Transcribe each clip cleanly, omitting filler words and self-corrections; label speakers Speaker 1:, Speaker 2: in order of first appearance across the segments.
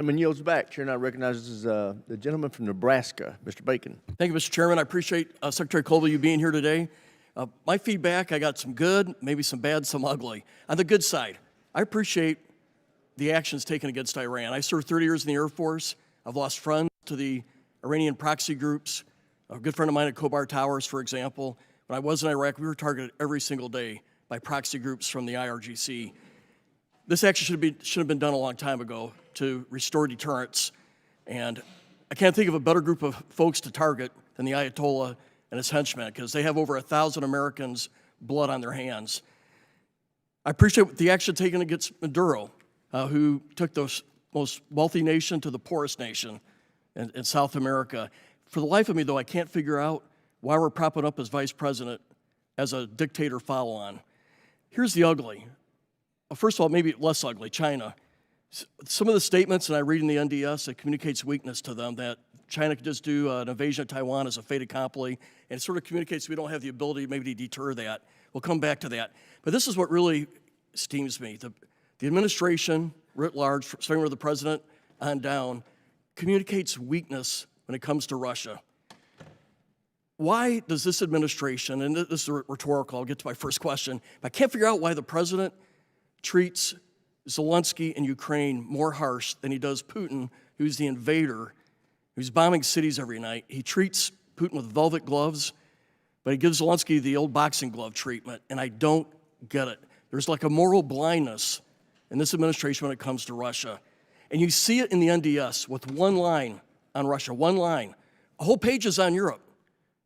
Speaker 1: Gentleman yields back. Chair now recognizes the gentleman from Nebraska, Mr. Bacon.
Speaker 2: Thank you, Mr. Chairman. I appreciate Secretary Colby you being here today. My feedback, I got some good, maybe some bad, some ugly. On the good side, I appreciate the actions taken against Iran. I served 30 years in the Air Force. I've lost friends to the Iranian proxy groups. A good friend of mine at Khobar Towers, for example. When I was in Iraq, we were targeted every single day by proxy groups from the IRGC. This action should have been done a long time ago to restore deterrence. And I can't think of a better group of folks to target than the Ayatollah and his henchmen, because they have over 1,000 Americans' blood on their hands. I appreciate the action taken against Maduro, who took the most wealthy nation to the poorest nation in South America. For the life of me, though, I can't figure out why we're propping up his vice president as a dictator follow-on. Here's the ugly. First of all, maybe less ugly, China. Some of the statements that I read in the NDS, it communicates weakness to them, that China could just do an invasion of Taiwan as a fait accompli, and it sort of communicates we don't have the ability maybe to deter that. We'll come back to that. But this is what really steams me. The administration, writ large, starting with the president on down, communicates weakness when it comes to Russia. Why does this administration, and this is rhetorical, I'll get to my first question, but I can't figure out why the president treats Zelensky in Ukraine more harsh than he does Putin, who's the invader, who's bombing cities every night. He treats Putin with velvet gloves, but he gives Zelensky the old boxing glove treatment, and I don't get it. There's like a moral blindness in this administration when it comes to Russia. And you see it in the NDS with one line on Russia, one line. A whole page is on Europe,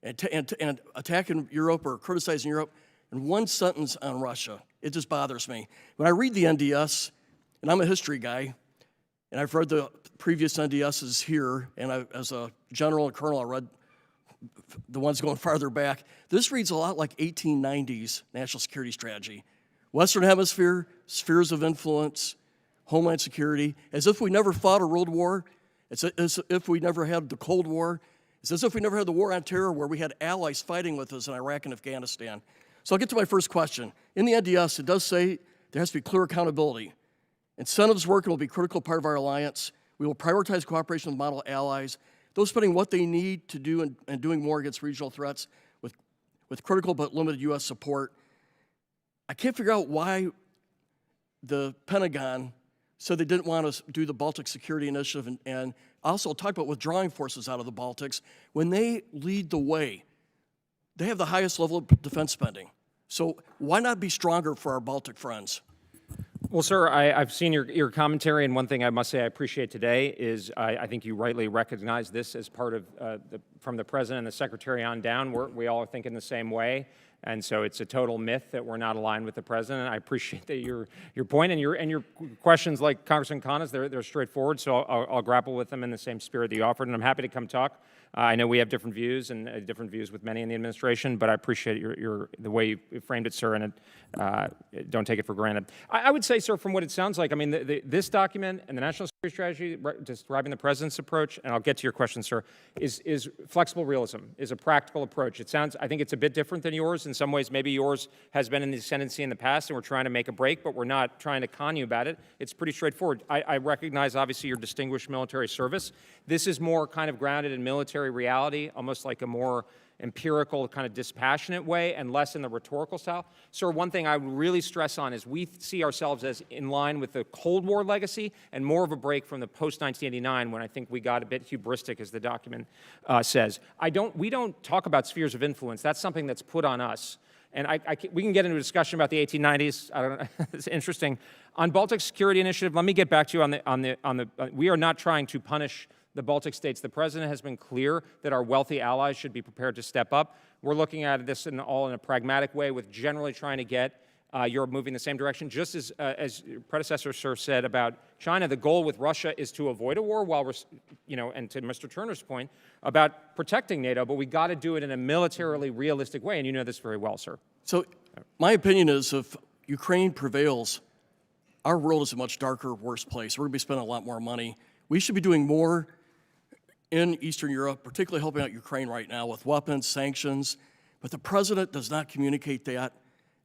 Speaker 2: and attacking Europe or criticizing Europe, and one sentence on Russia. It just bothers me. When I read the NDS, and I'm a history guy, and I've read the previous NDSs here, and as a general and colonel, I read the ones going farther back. This reads a lot like 1890s national security strategy. Western Hemisphere, spheres of influence, homeland security, as if we never fought a world war. It's as if we never had the Cold War. It's as if we never had the war on terror where we had allies fighting with us in Iraq and Afghanistan. So I'll get to my first question. In the NDS, it does say there has to be clear accountability. Incentives work will be a critical part of our alliance. We will prioritize cooperation with model allies, those spending what they need to do and doing more against regional threats with critical but limited U.S. support. I can't figure out why the Pentagon said they didn't want to do the Baltic Security Initiative and also talk about withdrawing forces out of the Baltics when they lead the way. They have the highest level of defense spending. So why not be stronger for our Baltic friends?
Speaker 3: Well, sir, I've seen your commentary, and one thing I must say I appreciate today is I think you rightly recognize this as part of from the President and the Secretary on down. We all are thinking the same way, and so it's a total myth that we're not aligned with the President. I appreciate that your point and your questions, like Congressman Khanna's, they're straightforward. So I'll grapple with them in the same spirit that you offered, and I'm happy to come talk. I know we have different views and different views with many in the administration, but I appreciate the way you framed it, sir, and don't take it for granted. I would say, sir, from what it sounds like, I mean, this document and the National Security Strategy describing the President's approach, and I'll get to your question, sir, is flexible realism, is a practical approach. I think it's a bit different than yours. In some ways, maybe yours has been in the ascendancy in the past, and we're trying to make a break, but we're not trying to con you about it. It's pretty straightforward. I recognize, obviously, your distinguished military service. This is more kind of grounded in military reality, almost like a more empirical, kind of dispassionate way, and less in the rhetorical style. Sir, one thing I would really stress on is we see ourselves as in line with the Cold War legacy and more of a break from the post-1989, when I think we got a bit hubristic, as the document says. We don't talk about spheres of influence. That's something that's put on us. And we can get into a discussion about the 1890s. I don't know. It's interesting. On Baltic Security Initiative, let me get back to you we are not trying to punish the Baltic states. The President has been clear that our wealthy allies should be prepared to step up. We're looking at this all in a pragmatic way, with generally trying to get Europe moving in the same direction. Just as your predecessor, sir, said about China, the goal with Russia is to avoid a war while we're, and to Mr. Turner's point about protecting NATO, but we got to do it in a militarily realistic way, and you know this very well, sir.
Speaker 2: So my opinion is if Ukraine prevails, our world is a much darker, worse place. We're going to be spending a lot more money. We should be doing more in Eastern Europe, particularly helping out Ukraine right now with weapons, sanctions, but the President does not communicate that,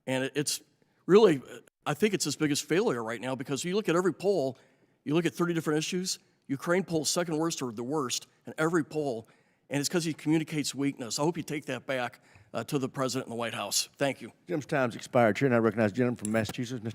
Speaker 2: and it's really, I think it's his biggest failure right now, because you look at every poll, you look at 30 different issues, Ukraine polls second worst or the worst in every poll, and it's because he communicates weakness. I hope you take that back to the president and the White House. Thank you.
Speaker 1: Jim's time's expired. Chair now recognizes the gentleman from Massachusetts, Mr.